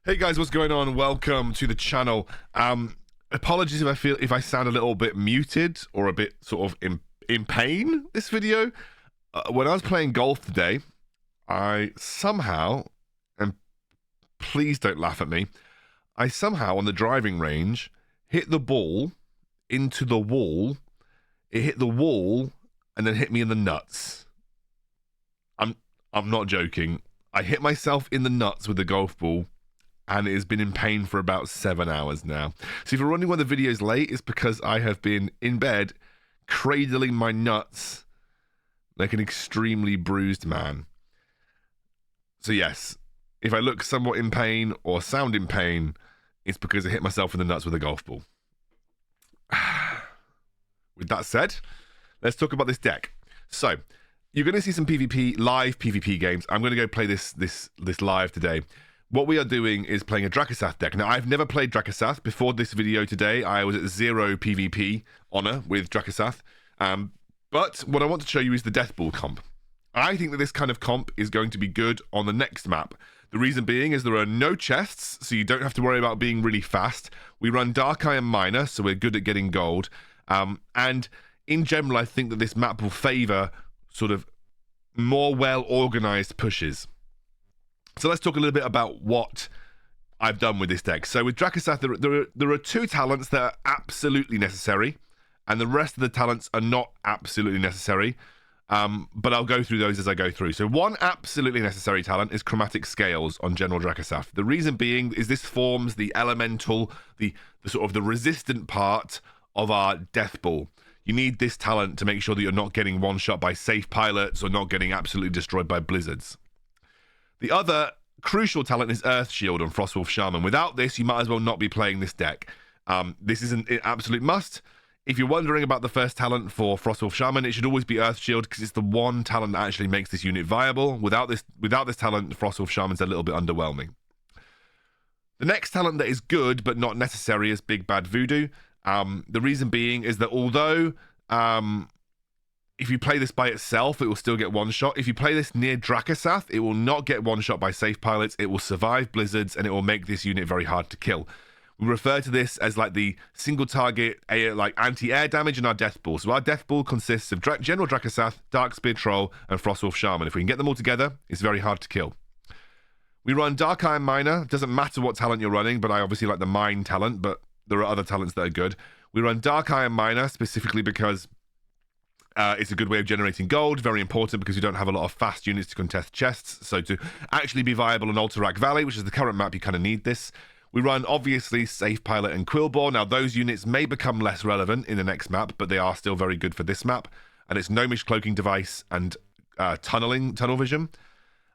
Hey guys, what's going on? Welcome to the channel. Apologies if I sound a little bit muted or a bit sort of in pain this video. When I was playing golf today, I somehow, and please don't laugh at me, I somehow on the driving range hit the ball into the wall. It hit the wall and then hit me in the nuts. I'm not joking. I hit myself in the nuts with the golf ball, and it has been in pain for about 7 hours now. So if you're wondering why the video's late, it's because I have been in bed cradling my nuts like an extremely bruised man. So yes, if I look somewhat in pain or sound in pain, it's because I hit myself in the nuts with a golf ball. With that said, let's talk about this deck. So you're going to see some live PvP games. I'm going to go play this live today. What we are doing is playing a Drakkisath deck. Now, I've never played Drakkisath. Before this video today, I was at 0 PvP honor with Drakkisath. But what I want to show you is the Death Ball comp. I think that this kind of comp is going to be good on the next map. The reason being is there are no chests, so you don't have to worry about being really fast. We run Dark Iron Miner, so we're good at getting gold. And in general, I think that this map will favor sort of more well-organized pushes. So let's talk a little bit about what I've done with this deck. So with Drakkisath, there are two talents that are absolutely necessary, and the rest of the talents are not absolutely necessary. But I'll go through those as I go through. So one absolutely necessary talent is Chromatic Scales on General Drakkisath. The reason being is this forms the elemental, the sort of the resistant part of our Death Ball. You need this talent to make sure that you're not getting one-shot by safe pilots or not getting absolutely destroyed by blizzards. The other crucial talent is Earth Shield on Frostwolf Shaman. Without this, you might as well not be playing this deck. This is an absolute must. If you're wondering about the first talent for Frostwolf Shaman, it should always be Earth Shield because it's the one talent that actually makes this unit viable. Without this talent, Frostwolf Shaman's a little bit underwhelming. The next talent that is good but not necessary is Big Bad Voodoo. The reason being is that although if you play this by itself, it will still get one shot. If you play this near Drakkisath, it will not get one shot by safe pilots. It will survive blizzards, and it will make this unit very hard to kill. We refer to this as like the single target like anti-air damage in our Death Ball. So our Death Ball consists of General Drakkisath, Darkspear Troll, and Frostwolf Shaman. If we can get them all together, it's very hard to kill. We run Dark Iron Miner. Doesn't matter what talent you're running, but I obviously like the Mine talent, but there are other talents that are good. We run Dark Iron Miner specifically because it's a good way of generating gold. Very important because you don't have a lot of fast units to contest chests. So to actually be viable in Alterac Valley, which is the current map, you kind of need this. We run, obviously, Safe Pilot and Quillbore. Now, those units may become less relevant in the next map, but they are still very good for this map. And it's Gnomish Cloaking Device and Tunnel Vision.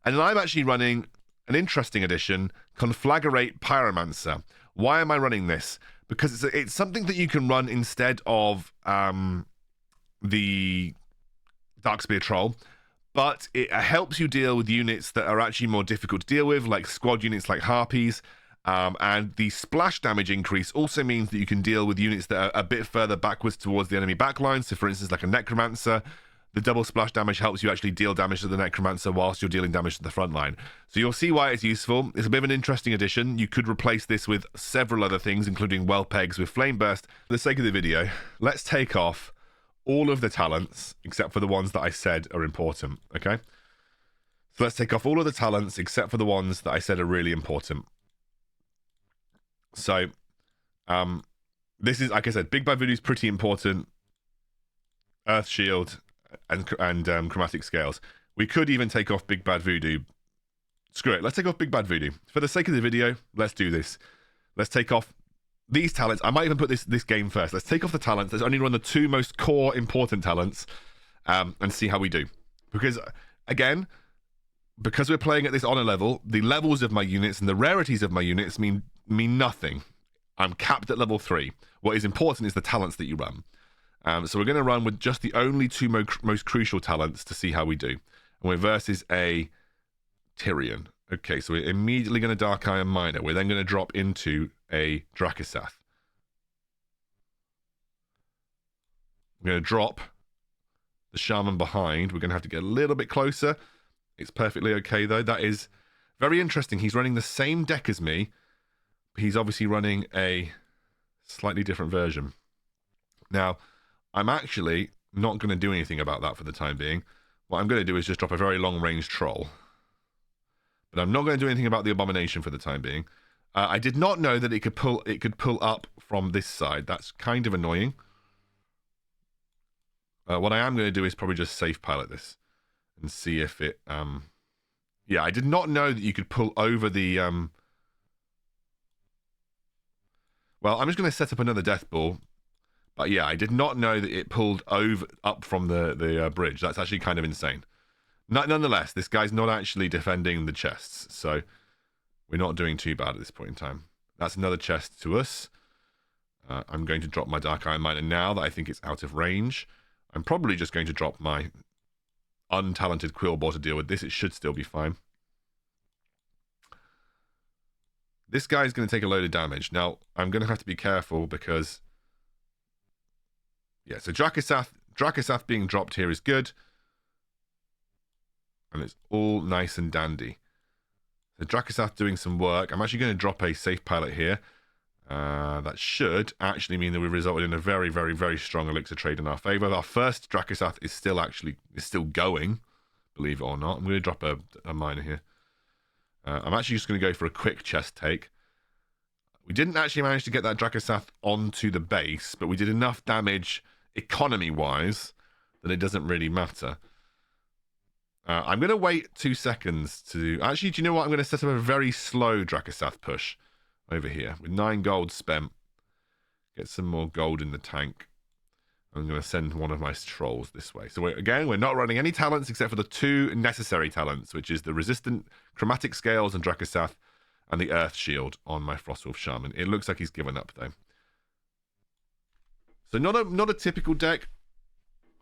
And then I'm actually running an interesting addition, Conflagrate Pyromancer. Why am I running this? Because it's something that you can run instead of the Darkspear Troll, but it helps you deal with units that are actually more difficult to deal with, like squad units like Harpies. And the splash damage increase also means that you can deal with units that are a bit further backwards towards the enemy backline. So, for instance, like a Necromancer, the double splash damage helps you actually deal damage to the Necromancer whilst you're dealing damage to the front line. So you'll see why it's useful. It's a bit of an interesting addition. You could replace this with several other things, including Well Pegs with Flame Burst. For the sake of the video, let's take off all of the talents except for the ones that I said are important, okay? So let's take off all of the talents except for the ones that I said are really important. So, this is, like I said, Big Bad Voodoo is pretty important. Earth Shield and Chromatic Scales. We could even take off Big Bad Voodoo. Screw it. Let's take off Big Bad Voodoo. For the sake of the video, let's do this. Let's take off these talents. I might even put this game first. Let's take off the talents. Let's only run the two most core important talents and see how we do. Because, again, because we're playing at this honor level, the levels of my units and the rarities of my units mean nothing. I'm capped at level 3. What is important is the talents that you run. So we're going to run with just the only two most crucial talents to see how we do. And we're versus a Tirion. Okay, so we're immediately going to Dark Iron Miner. We're then going to drop into a Drakkisath. We're going to drop the Shaman behind. We're going to have to get a little bit closer. It's perfectly okay, though. That is very interesting. He's running the same deck as me, he's obviously running a slightly different version. Now, I'm actually not going to do anything about that for the time being. What I'm going to do is just drop a very long-range troll. But I'm not going to do anything about the abomination for the time being. I did not know that it could pull up from this side. That's kind of annoying. What I am going to do is probably just safe pilot this and see if it... Yeah, I did not know that you could pull over the... Well, I'm just going to set up another death ball. But yeah, I did not know that it pulled up from the bridge. That's actually kind of insane. Nonetheless, this guy's not actually defending the chests, so we're not doing too bad at this point in time. That's another chest to us. I'm going to drop my Dark Iron Miner now that I think it's out of range. I'm probably just going to drop my untalented Quillbore to deal with this. It should still be fine. This guy's going to take a load of damage. Now, I'm going to have to be careful because... Yeah, so Drakkisath being dropped here is good. And it's all nice and dandy. So Drakkisath doing some work. I'm actually going to drop a safe pilot here. That should actually mean that we resulted in a very, very, very strong elixir trade in our favor. Our first Drakkisath is still going, believe it or not. I'm going to drop a miner here. I'm actually just going to go for a quick chest take. We didn't actually manage to get that Drakkisath onto the base, but we did enough damage economy-wise that it doesn't really matter. I'm going to wait 2 seconds to... Actually, do you know what? I'm going to set up a very slow Drakkisath push over here with 9 gold spent. Get some more gold in the tank. I'm going to send one of my trolls this way. So we're not running any talents except for the 2 necessary talents, which is the resistant chromatic scales on Drakkisath and the earth shield on my Frostwolf Shaman. It looks like he's given up though. So not a typical deck.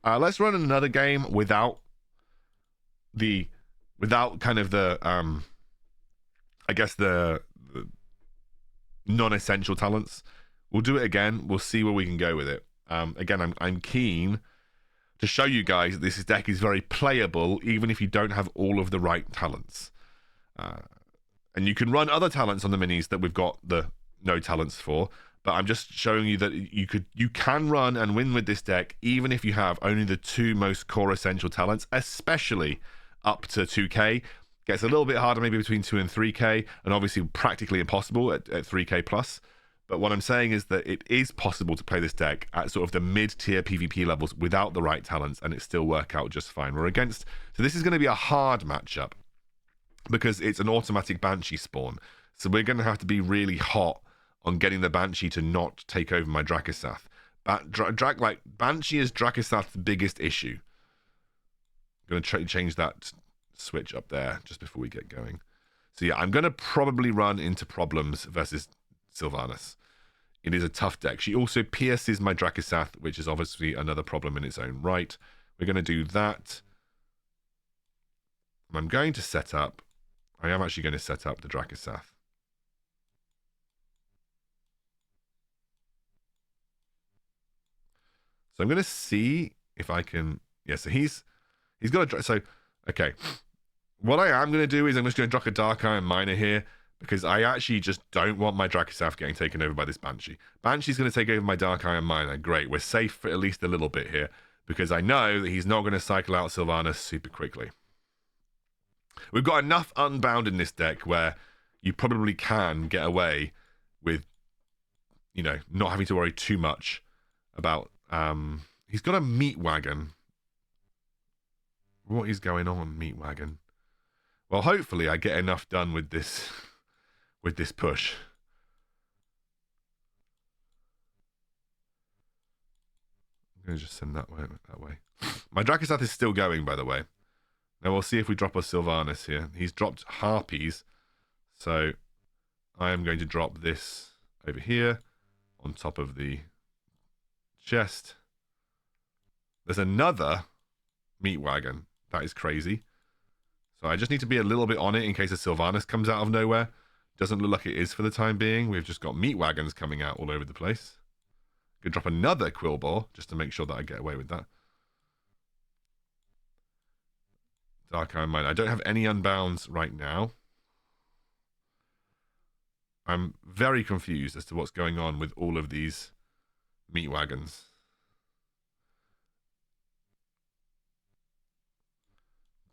Let's run another game without kind of the I guess the non-essential talents. We'll do it again. We'll see where we can go with it. Again, I'm keen to show you guys that this deck is very playable, even if you don't have all of the right talents. And you can run other talents on the minis that we've got the no talents for. But I'm just showing you that you can run and win with this deck, even if you have only the 2 most core essential talents, especially up to 2k. Gets a little bit harder maybe between 2 and 3k, and obviously practically impossible at 3k plus. But what I'm saying is that it is possible to play this deck at sort of the mid-tier PvP levels without the right talents, and it still work out just fine. So this is going to be a hard matchup because it's an automatic Banshee spawn. So we're going to have to be really hot on getting the Banshee to not take over my Drakkisath. Banshee is Drakkisath's biggest issue. I'm going to change that switch up there just before we get going. So yeah, I'm going to probably run into problems versus Sylvanas. It is a tough deck. She also pierces my Drakkisath, which is obviously another problem in its own right. We're going to do that. I'm going to set up... I am actually going to set up the Drakkisath. So I'm going to see if I can... Yeah, so he's got a... So, okay. What I am going to do is I'm just going to drop a Dark Iron Miner here because I actually just don't want my Drakkisath getting taken over by this Banshee. Banshee's going to take over my Dark Iron Miner. Great. We're safe for at least a little bit here because I know that he's not going to cycle out Sylvanas super quickly. We've got enough Unbound in this deck where you probably can get away with, you know, not having to worry too much about... he's got a meat wagon. What is going on, meat wagon? Well, hopefully I get enough done with this push. I'm going to just send that way. My Drakkisath is still going, by the way. Now we'll see if we drop a Sylvanas here. He's dropped Harpies. So I am going to drop this over here on top of the chest. There's another meat wagon. That is crazy. So I just need to be a little bit on it in case a Sylvanas comes out of nowhere. Doesn't look like it is for the time being. We've just got meat wagons coming out all over the place. Could drop another Quillbore just to make sure that I get away with that. Dark Iron Mine. I don't have any unbounds right now. I'm very confused as to what's going on with all of these meat wagons.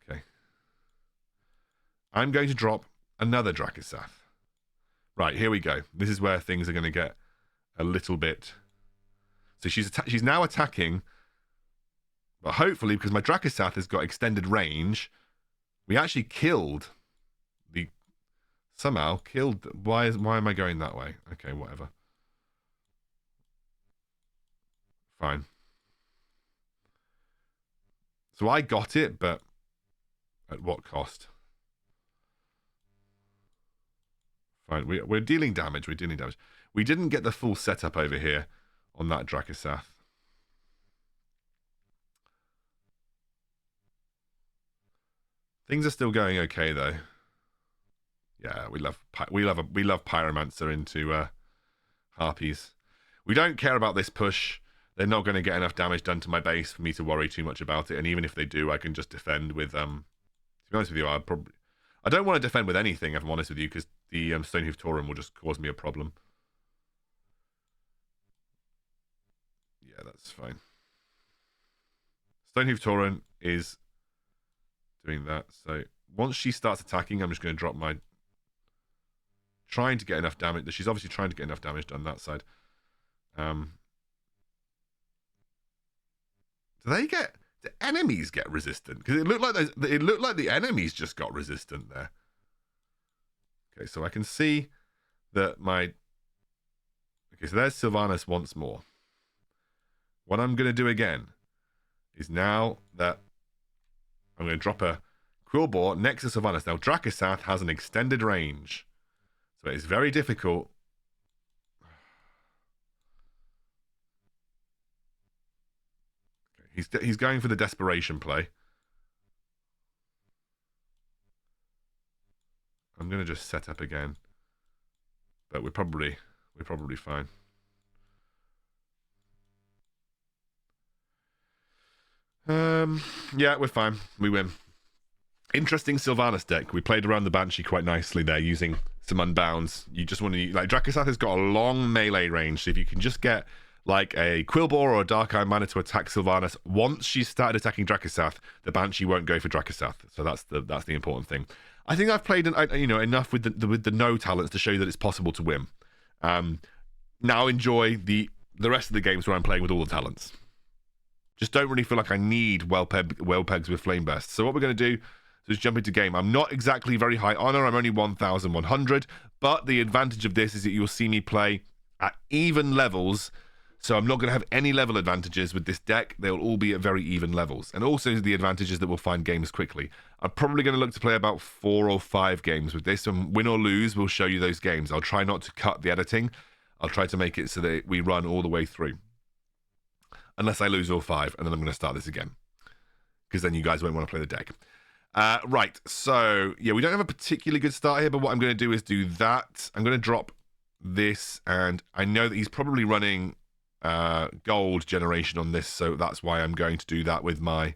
Okay. I'm going to drop another Drakkisath. Right, here we go. This is where things are going to get a little bit... So she's now attacking, but hopefully, because my Drakkisath has got extended range, we actually killed the... Somehow killed... Why am I going that way? Okay, whatever. Fine. So I got it, but at what cost? Fine, we're dealing damage. We're dealing damage. We didn't get the full setup over here on that Drakkisath. Things are still going okay though. Yeah, we love Pyromancer into Harpies. We don't care about this push. They're not going to get enough damage done to my base for me to worry too much about it. And even if they do, I can just defend with to be honest with you, I don't want to defend with anything, if I'm honest with you, because the Stonehoof Tauren will just cause me a problem. Yeah, that's fine. Stonehoof Tauren is doing that. So once she starts attacking, I'm just going to drop my... Trying to get enough damage. She's obviously trying to get enough damage done that side. Do enemies get resistant? Because it looked like the enemies just got resistant there. Okay, so I can see that my... Okay, so there's Sylvanas once more. What I'm going to do again is now that I'm going to drop a Quillboar next to Sylvanas. Now, Drakkisath has an extended range, so it's very difficult. Okay, he's going for the desperation play. I'm going to just set up again, but we're probably fine. Yeah, we're fine. We win. Interesting Sylvanas deck. We played around the Banshee quite nicely there using some unbounds. You just want to... Like, Drakkisath has got a long melee range, so if you can just get, like, a Quillboar or a Dark Eye Mana to attack Sylvanas, once she's started attacking Drakkisath, the Banshee won't go for Drakkisath. So that's the important thing. I think I've played enough with the no talents to show you that it's possible to win. Now enjoy the rest of the games where I'm playing with all the talents. Just don't really feel like I need well pegs with Flame Burst. So what we're going to do is jump into game. I'm not exactly very high honor. I'm only 1,100. But the advantage of this is that you'll see me play at even levels. So I'm not going to have any level advantages with this deck. They'll all be at very even levels. And also the advantage is that we'll find games quickly. I'm probably going to look to play about 4 or 5 games with this. And win or lose, we'll show you those games. I'll try not to cut the editing. I'll try to make it so that we run all the way through. Unless I lose all 5, and then I'm going to start this again. Because then you guys won't want to play the deck. Right, so, yeah, we don't have a particularly good start here, but what I'm going to do is do that. I'm going to drop this, and I know that he's probably running gold generation on this, so that's why I'm going to do that with my...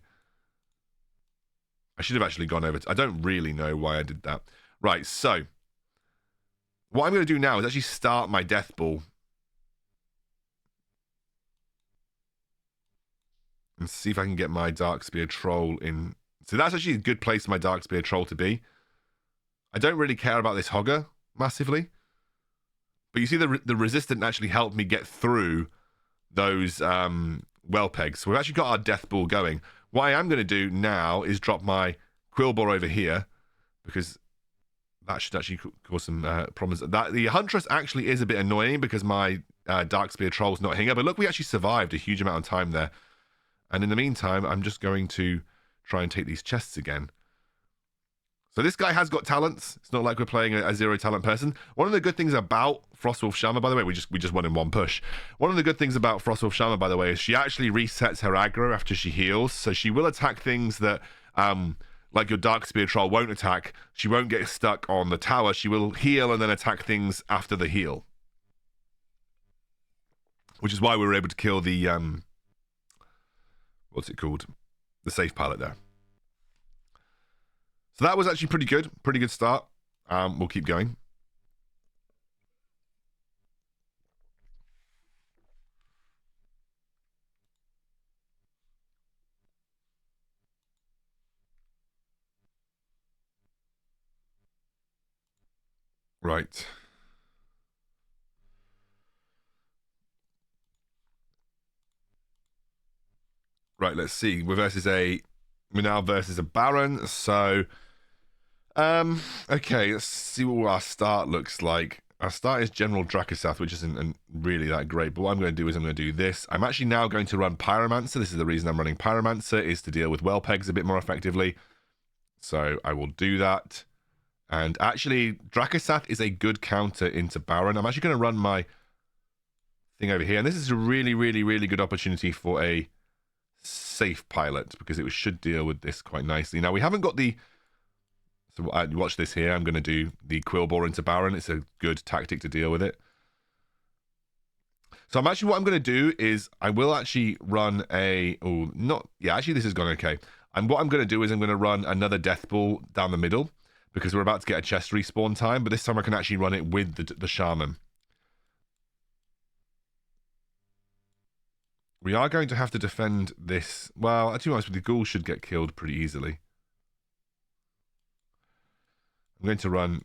I should have actually gone over to... I don't really know why I did that. Right, so, what I'm going to do now is actually start my Death Ball. And see if I can get my Darkspear Troll in. So that's actually a good place for my Darkspear Troll to be. I don't really care about this Hogger massively. But you see the Resistant actually helped me get through those well pegs. So we've actually got our Death Ball going. What I am going to do now is drop my Quillboar over here. Because that should actually cause some problems. The Huntress actually is a bit annoying because my Darkspear Troll's not hitting her. But look, we actually survived a huge amount of time there. And in the meantime, I'm just going to try and take these chests again. So this guy has got talents. It's not like we're playing a zero talent person. One of the good things about Frostwolf Shaman, by the way, we just won in one push. One of the good things about Frostwolf Shaman, by the way, is she actually resets her aggro after she heals. So she will attack things that, like your Darkspear Troll won't attack. She won't get stuck on the tower. She will heal and then attack things after the heal. Which is why we were able to kill the... what's it called? The safe pilot there. So that was actually pretty good. Pretty good start. We'll keep going. Right. Right, let's see. We're now versus a Baron, so okay, let's see what our start looks like. Our start is General Drakkisath, which isn't really that great, but what I'm going to do is I'm going to do this. I'm actually now going to run Pyromancer. This is the reason I'm running Pyromancer, is to deal with well pegs a bit more effectively. So I will do that. And actually, Drakkisath is a good counter into Baron. I'm actually going to run my thing over here, and this is a really, really, really good opportunity for a safe pilot, because it should deal with this quite nicely. Now, we haven't got the... So watch this here. I'm going to do the Quillbore into Baron. It's a good tactic to deal with it. So what I'm going to do is I will actually run a... Oh, not... Yeah, actually, this has gone okay. And what I'm going to do is I'm going to run another Death Ball down the middle, because we're about to get a chest respawn time, but this time I can actually run it with the Shaman. We are going to have to defend this. Well, to be honest with you, the Ghoul should get killed pretty easily. I'm going to run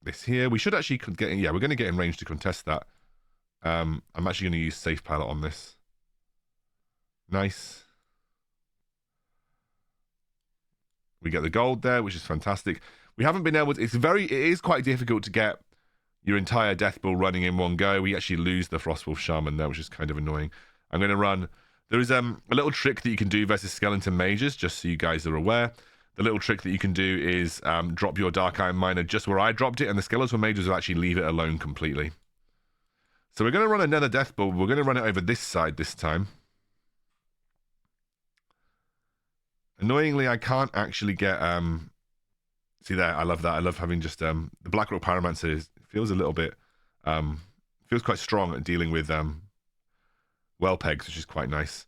this here. We should actually get... Yeah, we're going to get in range to contest that. I'm actually going to use Safe Pilot on this. Nice. We get the gold there, which is fantastic. We haven't been able to... It is quite difficult to get your entire Death Ball running in one go. We actually lose the Frostwolf Shaman there, which is kind of annoying. I'm going to run... There is a little trick that you can do versus Skeleton Mages, just so you guys are aware. The little trick that you can do is drop your Dark Iron Miner just where I dropped it, and the Skeletal Mages will actually leave it alone completely. So we're going to run another Death Ball. We're going to run it over this side this time. Annoyingly, I can't actually get... See there, I love that. I love having just... the Blackrock Pyromancer feels a little bit... feels quite strong at dealing with well pegs, which is quite nice.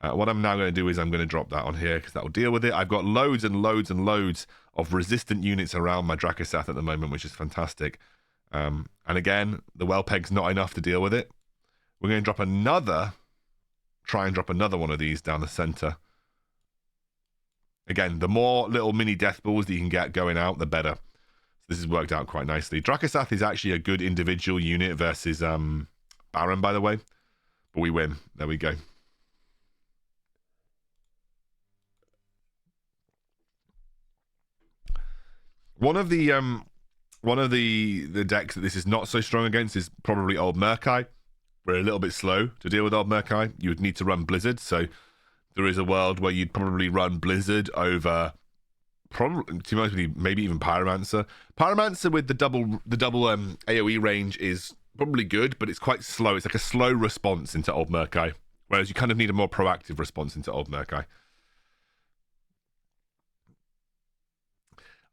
What I'm now going to do is I'm going to drop that on here, because that will deal with it. I've got loads and loads and loads of resistant units around my Drakkisath at the moment, which is fantastic. And again, the well peg's not enough to deal with it. We're going to drop another... Try and drop another one of these down the center. Again, the more little mini Death Balls that you can get going out, the better. So this has worked out quite nicely. Drakkisath is actually a good individual unit versus Baron, by the way. But we win. There we go. One of the decks that this is not so strong against is probably Old Murkai. We're a little bit slow to deal with Old Murkai. You would need to run Blizzard, so there is a world where you'd probably run Blizzard over, probably, to be honest with you, maybe even Pyromancer. Pyromancer with the double AoE range is probably good, but it's quite slow. It's like a slow response into Old Murkai, whereas you kind of need a more proactive response into Old Murkai.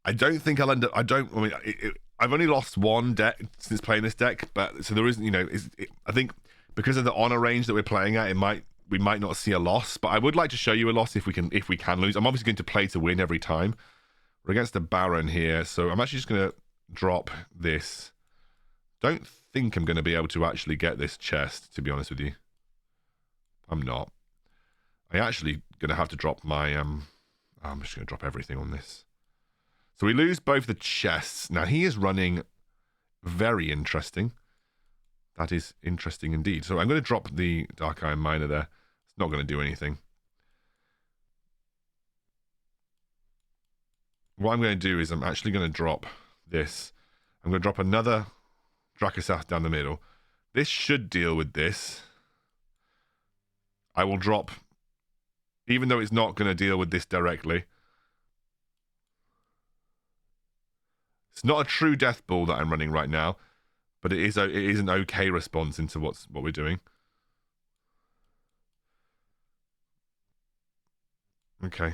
I don't think I'll end up... I've only lost one deck since playing this deck, but so there isn't, I think because of the honor range that we're playing at, we might not see a loss, but I would like to show you a loss if we can lose. I'm obviously going to play to win every time. We're against a Baron here, so I'm actually just going to drop this. Don't think I'm going to be able to actually get this chest, to be honest with you. I'm not. I actually going to have to drop my... I'm just going to drop everything on this. So we lose both the chests. Now, he is running very interesting. That is interesting indeed. So I'm going to drop the Dark Iron Miner there. It's not going to do anything. What I'm going to do is I'm actually going to drop this. I'm going to drop another Drakkisath down the middle. This should deal with this. I will drop, even though it's not going to deal with this directly. It's not a true Death Ball that I'm running right now, but it is an okay response into what we're doing. Okay.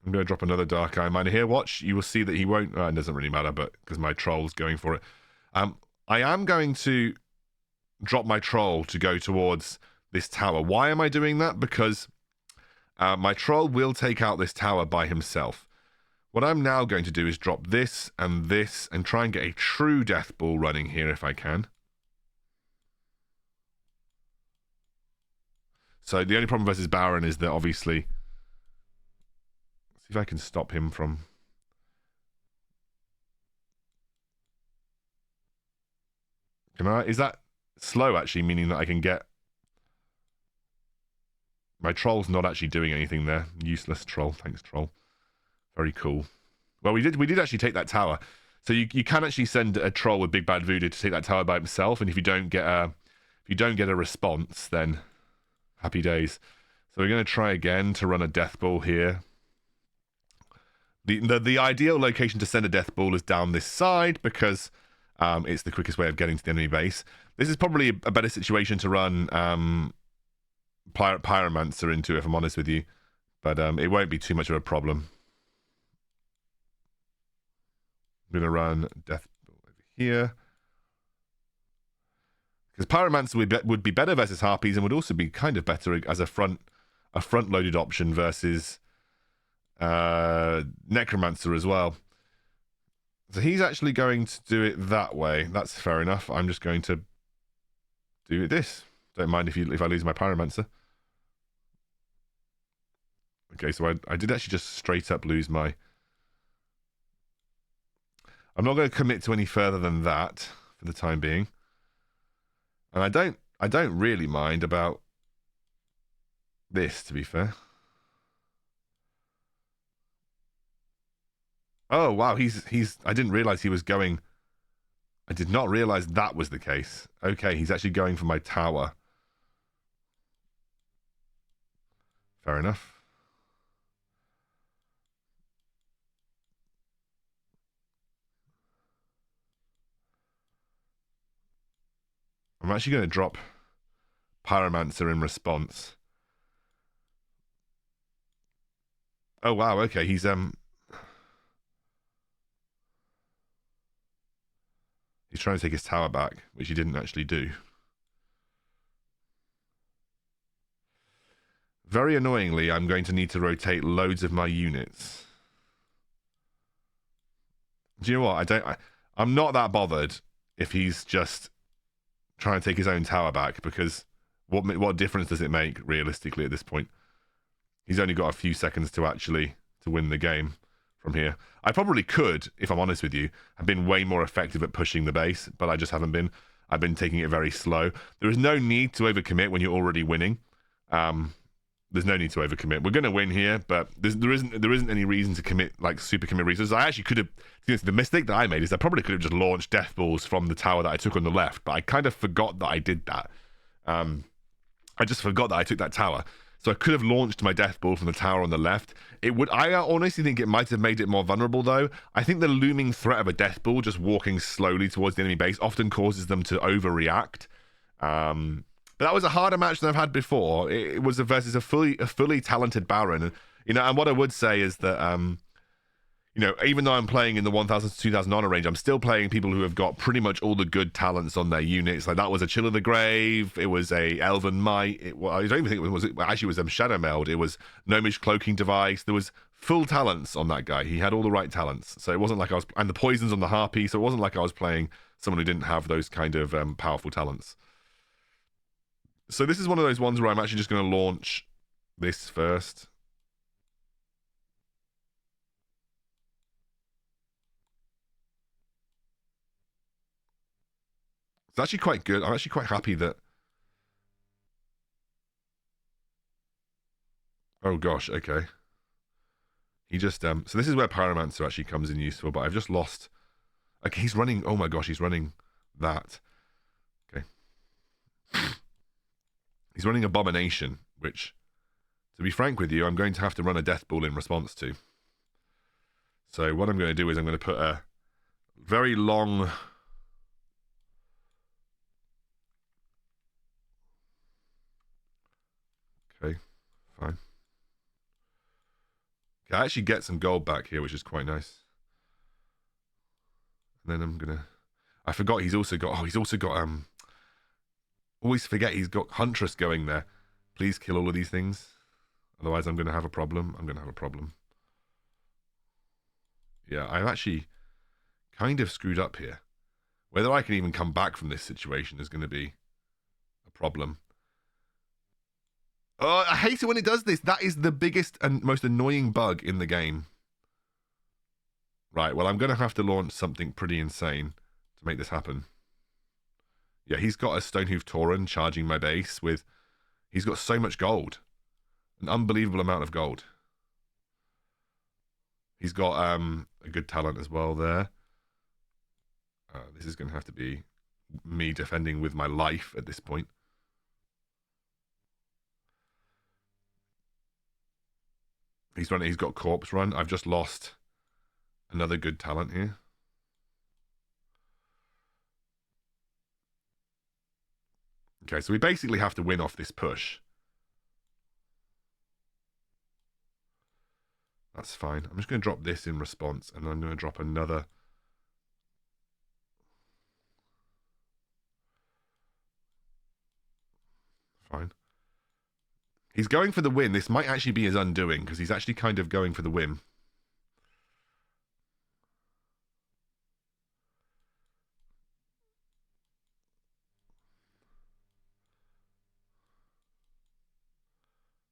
I'm going to drop another Dark Iron Miner here. Watch. You will see that he won't... it doesn't really matter, but because my Troll's going for it. I am going to drop my Troll to go towards this tower. Why am I doing that? Because my Troll will take out this tower by himself. What I'm now going to do is drop this and try and get a true Death Ball running here if I can. So the only problem versus Baron is that obviously... See if I can stop him from... Can I? Is that slow, actually, meaning that I can get... My troll's not actually doing anything there. Useless troll. Thanks, troll. Very cool. Well, we did actually take that tower. So you can actually send a troll with Big Bad Voodoo to take that tower by himself, and if you don't get a response, then happy days. So we're going to try again to run a death ball here. The ideal location to send a death ball is down this side because it's the quickest way of getting to the enemy base. This is probably a better situation to run Pyromancer into, if I'm honest with you, but it won't be too much of a problem. I'm going to run death ball over here because Pyromancer would be better versus Harpies and would also be kind of better as a front-loaded option versus Necromancer as well. So he's actually going to do it that way. That's fair enough. I'm just going to do it this. Don't mind if I lose my Pyromancer. Okay, so I did actually just straight up lose my... I'm not going to commit to any further than that for the time being. And I don't really mind about this, to be fair. Oh, wow, he's I didn't realize he was going... I did not realize that was the case. Okay, he's actually going for my tower. Fair enough. I'm actually going to drop Pyromancer in response. Oh, wow, okay, he's trying to take his tower back, which he didn't actually do. Very annoyingly, I'm going to need to rotate loads of my units. Do you know what? I'm not that bothered if he's just trying to take his own tower back, because what difference does it make realistically at this point? He's only got a few seconds to win the game from here. I probably could, if I'm honest with you, have been way more effective at pushing the base, but I just haven't been. I've been taking it very slow. There is no need to overcommit when you're already winning. There's no need to overcommit. We're going to win here, but there isn't any reason to commit, like super commit reasons. I actually could have... The mistake that I made is I probably could have just launched death balls from the tower that I took on the left, but I kind of forgot that I did that. I just forgot that I took that tower. So I could have launched my death ball from the tower on the left. I honestly think it might have made it more vulnerable, though. I think the looming threat of a death ball just walking slowly towards the enemy base often causes them to overreact. But that was a harder match than I've had before. It was versus a fully talented Baron. And what I would say is that, even though I'm playing in the 1,000 to 2,000 honor range, I'm still playing people who have got pretty much all the good talents on their units. Like that was a Chill of the Grave. It was a Elven Might. I don't even think it was Shadow Meld. It was Gnomish Cloaking Device. There was full talents on that guy. He had all the right talents. So it wasn't like and the poisons on the Harpy. So it wasn't like I was playing someone who didn't have those kind of powerful talents. So this is one of those ones where I'm actually just going to launch this first. It's actually quite good. I'm actually quite happy that... Oh gosh, okay. He just... So this is where Pyromancer actually comes in useful, but I've just lost... Okay, he's running... Oh my gosh, he's running that. Okay. He's running Abomination, which, to be frank with you, I'm going to have to run a death ball in response to. So what I'm going to do is I'm going to put a very long... Okay, fine. Okay, I actually get some gold back here, which is quite nice. And then I'm going to... I forgot he's also got... Oh, he's also got... Always forget he's got Huntress going there. Please kill all of these things. Otherwise, I'm going to have a problem. I'm going to have a problem. Yeah, I'm actually kind of screwed up here. Whether I can even come back from this situation is going to be a problem. Oh, I hate it when it does this. That is the biggest and most annoying bug in the game. Right, well, I'm going to have to launch something pretty insane to make this happen. Yeah, he's got a Stonehoof Tauren charging my base with... He's got so much gold. An unbelievable amount of gold. He's got a good talent as well there. This is going to have to be me defending with my life at this point. He's got Corpse Run. I've just lost another good talent here. Okay, so we basically have to win off this push. That's fine. I'm just going to drop this in response, and I'm going to drop another. Fine. He's going for the win. This might actually be his undoing, because he's actually kind of going for the win.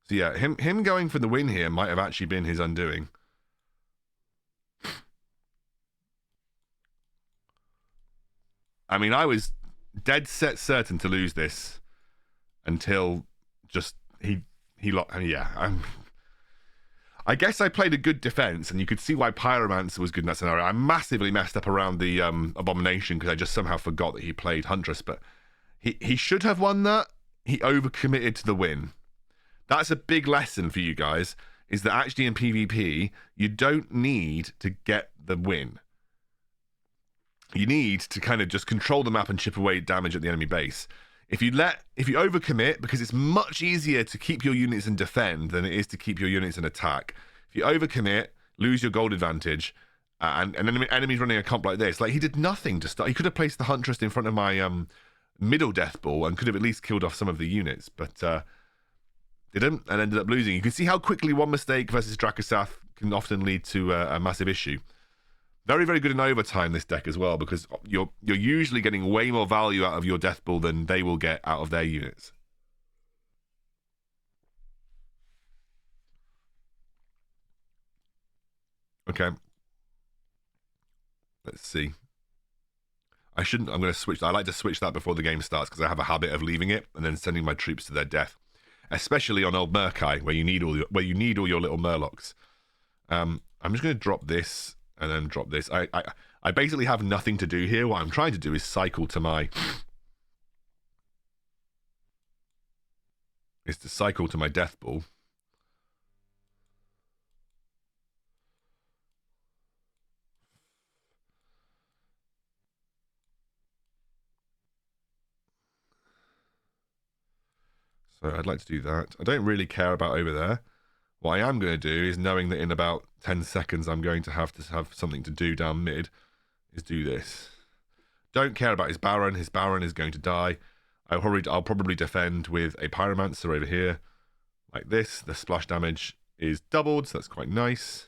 So yeah, him going for the win here might have actually been his undoing. I mean, I was dead set certain to lose this until just he lost. Yeah, I guess I played a good defense, and you could see why Pyromancer was good in that scenario. I massively messed up around the Abomination because I just somehow forgot that he played Huntress, but he should have won that. He overcommitted to the win. That's a big lesson for you guys, is that actually in PvP, you don't need to get the win. You need to kind of just control the map and chip away damage at the enemy base. If you overcommit, because it's much easier to keep your units and defend than it is to keep your units and attack. If you overcommit, lose your gold advantage, and enemies running a comp like this, like he did nothing to start. He could have placed the Huntress in front of my middle death ball and could have at least killed off some of the units, but didn't, and ended up losing. You can see how quickly one mistake versus Drakkisath can often lead to a massive issue. Very, very good in overtime, this deck as well, because you're usually getting way more value out of your death ball than they will get out of their units. Okay. Let's see. I'm going to switch. I like to switch that before the game starts because I have a habit of leaving it and then sending my troops to their death, especially on Old Murkai, where you need all your little Murlocs. I'm just going to drop this and then drop this. I basically have nothing to do here. What I'm trying to do is cycle to my death ball. So I'd like to do that. I don't really care about over there. What I am going to do is, knowing that in about 10 seconds I'm going to have something to do down mid, is do this. Don't care about his Baron. His Baron is going to die. I'll probably defend with a Pyromancer over here, like this. The splash damage is doubled, so that's quite nice.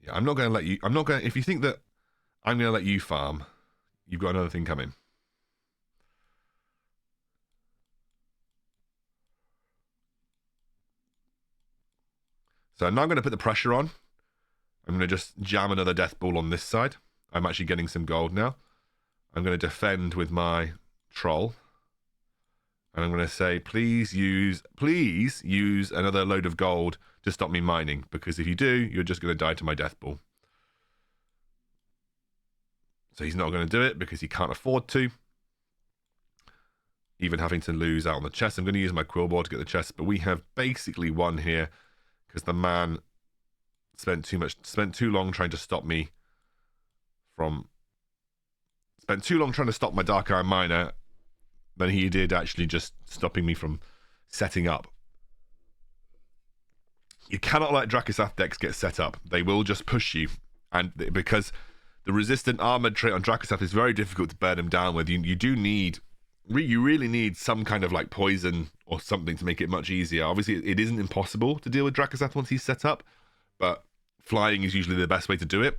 Yeah, I'm not going to let you... If you think that I'm going to let you farm, you've got another thing coming. So now I'm going to put the pressure on. I'm going to just jam another death ball on this side. I'm actually getting some gold now. I'm going to defend with my troll. And I'm going to say, please use another load of gold to stop me mining. Because if you do, you're just going to die to my death ball. So he's not going to do it because he can't afford to. Even having to lose out on the chest. I'm going to use my quill board to get the chest. But we have basically won here. Because the man spent too long trying to stop me from... Spent too long trying to stop my Dark Iron Miner than he did actually just stopping me from setting up. You cannot let Drakkisath decks get set up. They will just push you. And because the resistant armored trait on Drakkisath is very difficult to bear them down with, you really need some kind of like poison or something to make it much easier. Obviously, it isn't impossible to deal with Drakkisath once he's set up, but flying is usually the best way to do it.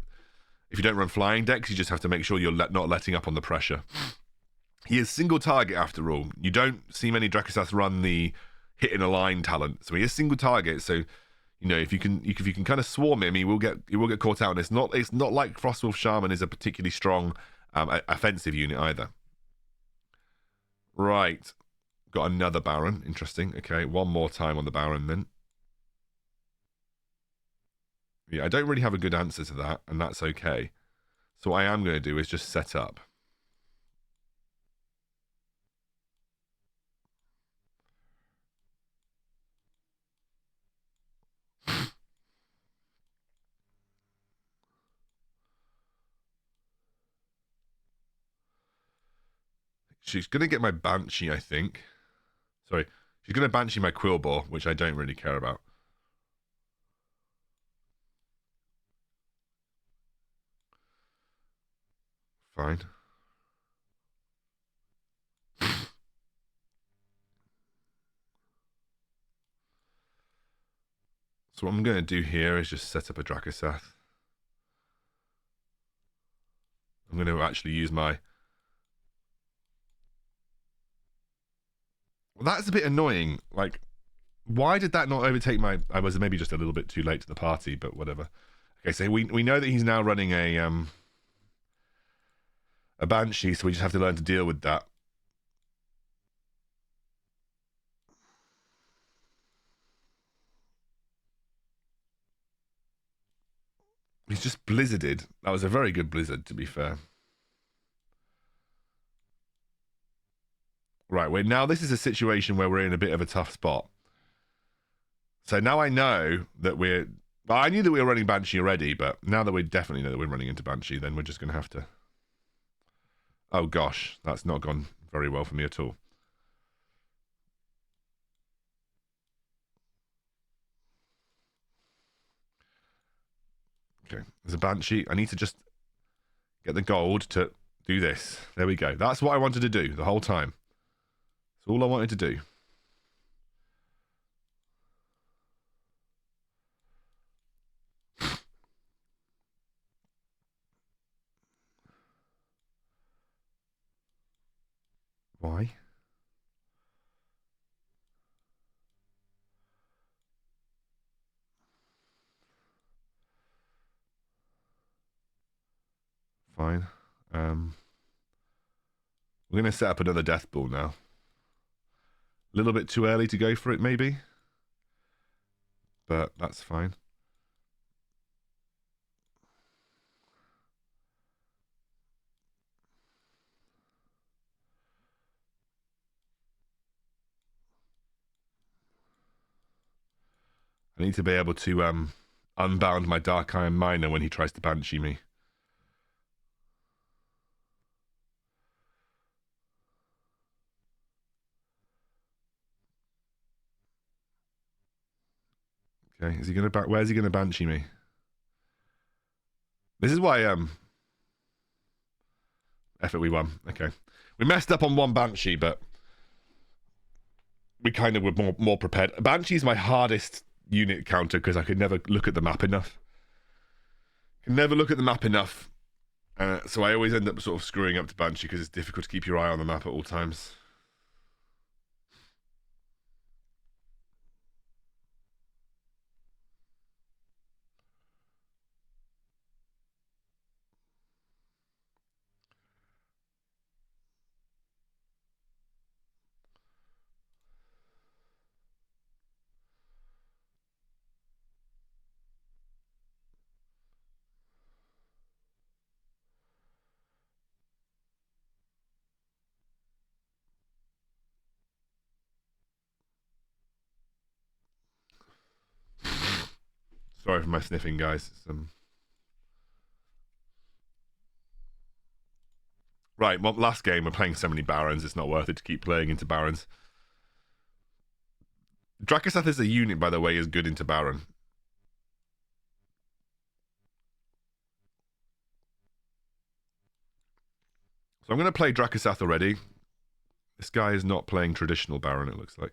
If you don't run flying decks, you just have to make sure you're not letting up on the pressure. He is single target after all. You don't see many Drakkisaths run the hitting a line talent. So he is single target. So if you can kind of swarm him, he will get caught out. And it's not like Frostwolf Shaman is a particularly strong offensive unit either. Right, got another Baron. Interesting. Okay, one more time on the Baron then. Yeah, I don't really have a good answer to that, and that's okay. So what I am going to do is just set up. She's going to get my Banshee, I think. Sorry, she's going to Banshee my Quillbore, which I don't really care about. Fine. So what I'm going to do here is just set up a Drakkisath. I'm going to actually use my... Well, that's a bit annoying. Like, why did that not overtake my... I was maybe just a little bit too late to the party, but whatever. Okay, so we know that he's now running a Banshee, so we just have to learn to deal with that. He's just blizzarded. That was a very good blizzard, to be fair. Right, now this is a situation where we're in a bit of a tough spot. So now I know that we're... Well, I knew that we were running Banshee already, but now that we definitely know that we're running into Banshee, then we're just going to have to... Oh gosh, that's not gone very well for me at all. Okay, there's a Banshee. I need to just get the gold to do this. There we go. That's what I wanted to do the whole time. That's all I wanted to do. Why? Fine. We're going to set up another death ball now. A little bit too early to go for it, maybe. But that's fine. I need to be able to unbound my Dark Iron Miner when he tries to Banshee me. Okay, is he gonna where's he gonna Banshee me? This is why effort, we won. Okay. We messed up on one Banshee, but we kind of were more prepared. Banshee's my hardest unit counter because I could never look at the map enough. So I always end up sort of screwing up to Banshee because it's difficult to keep your eye on the map at all times. Sorry for my sniffing, guys. Right, well, last game we're playing so many Barons, it's not worth it to keep playing into Barons. Drakkisath as a unit, by the way, is good into Baron. So I'm going to play Drakkisath already. This guy is not playing traditional Baron, it looks like.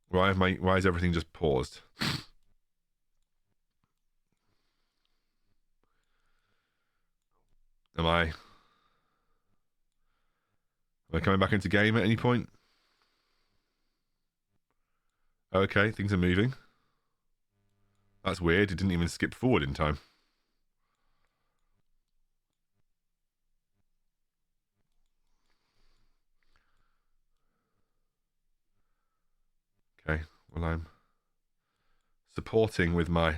Why is everything just paused? Am I coming back into game at any point? Okay, things are moving. That's weird. It didn't even skip forward in time. Okay, well, I'm supporting with my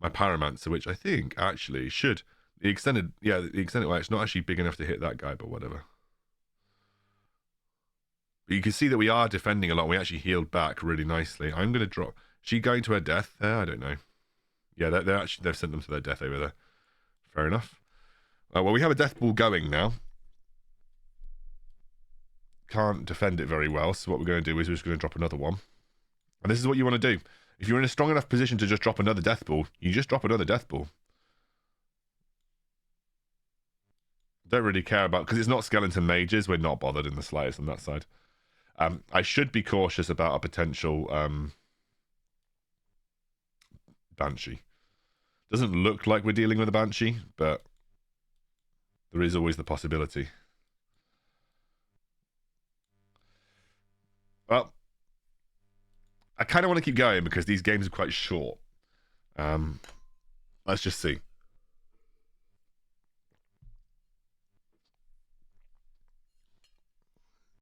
Pyromancer, which I think actually should. The extended, yeah, the extended, well, it's not actually big enough to hit that guy, but whatever. But you can see that we are defending a lot. We actually healed back really nicely. I'm going to drop. She going to her death there? I don't know. Yeah, they've sent them to their death over there. Fair enough. Well, we have a death ball going now. Can't defend it very well, so what we're going to do is we're just going to drop another one. And this is what you want to do. If you're in a strong enough position to just drop another death ball, you just drop another death ball. Don't really care about, because it's not skeleton mages, we're not bothered in the slightest on that side. I should be cautious about a potential Banshee. Doesn't look like we're dealing with a Banshee, but there is always the possibility. Well, I kind of want to keep going because these games are quite short. Let's just see.